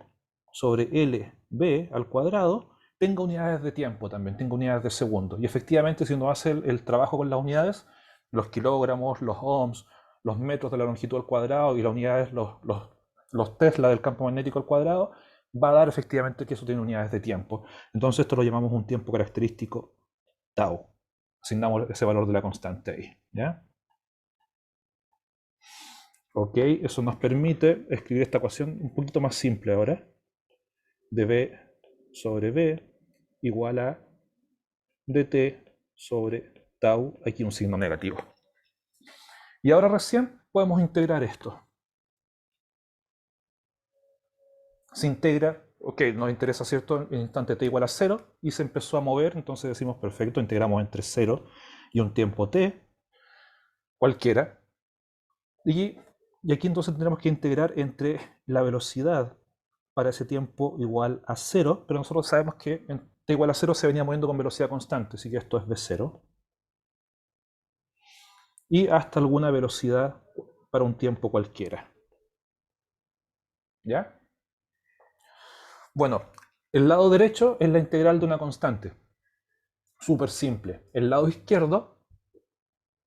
sobre lb al cuadrado tenga unidades de tiempo también, tenga unidades de segundo. Y efectivamente, si uno hace el trabajo con las unidades, los kilogramos, los ohms, los metros de la longitud al cuadrado y las unidades, los Tesla del campo magnético al cuadrado, va a dar efectivamente que eso tiene unidades de tiempo. Entonces esto lo llamamos un tiempo característico tau. Asignamos ese valor de la constante ahí. ¿Ya? Ok, eso nos permite escribir esta ecuación un poquito más simple ahora. De B sobre B igual a dt sobre tau, aquí un signo negativo. Y ahora recién podemos integrar esto. Se integra, ok, nos interesa, ¿cierto? El instante t igual a 0 y se empezó a mover, entonces decimos, perfecto, integramos entre 0 y un tiempo t, cualquiera. Y aquí entonces tendremos que integrar entre la velocidad para ese tiempo igual a 0, pero nosotros sabemos que en t igual a 0 se venía moviendo con velocidad constante, así que esto es v0. Y hasta alguna velocidad para un tiempo cualquiera. ¿Ya? Bueno, el lado derecho es la integral de una constante. Súper simple. El lado izquierdo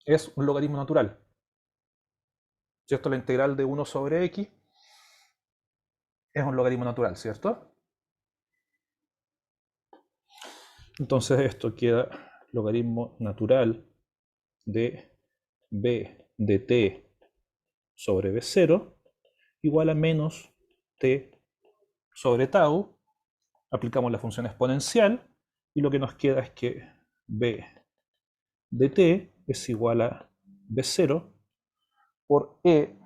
es un logaritmo natural. ¿Cierto? La integral de 1 sobre x es un logaritmo natural, ¿cierto? Entonces esto queda logaritmo natural de b de t sobre b0 igual a menos t sobre tau. Aplicamos la función exponencial y lo que nos queda es que b de t es igual a b0 por e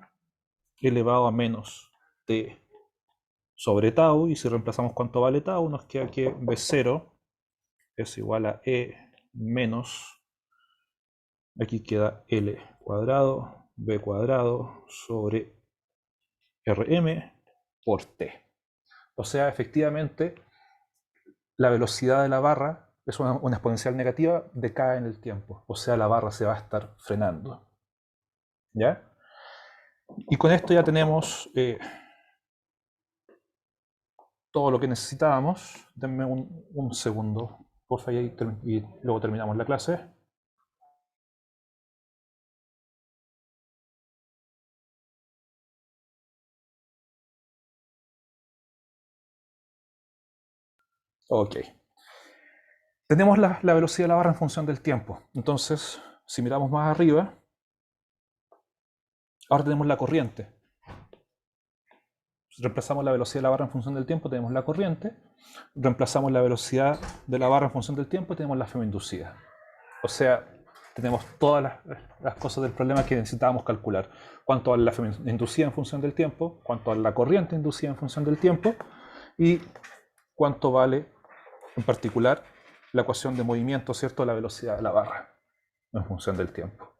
elevado a menos t sobre tau, y si reemplazamos cuánto vale tau, nos queda que b0 es igual a e menos, aquí queda l cuadrado, b cuadrado sobre rm por t. O sea, efectivamente, la velocidad de la barra es una exponencial negativa, decae en el tiempo. O sea, la barra se va a estar frenando. ¿Ya? Y con esto ya tenemos todo lo que necesitábamos. Denme un segundo, por favor, y luego terminamos la clase. Ok. Tenemos la velocidad de la barra en función del tiempo. Entonces, si miramos más arriba, ahora tenemos la corriente. Reemplazamos la velocidad de la barra en función del tiempo, tenemos la corriente. Reemplazamos la velocidad de la barra en función del tiempo, tenemos la FEM inducida. O sea, tenemos todas las cosas del problema que necesitábamos calcular. Cuánto vale la FEM inducida en función del tiempo, cuánto vale la corriente inducida en función del tiempo, y cuánto vale, en particular, la ecuación de movimiento, ¿cierto?, la velocidad de la barra en función del tiempo.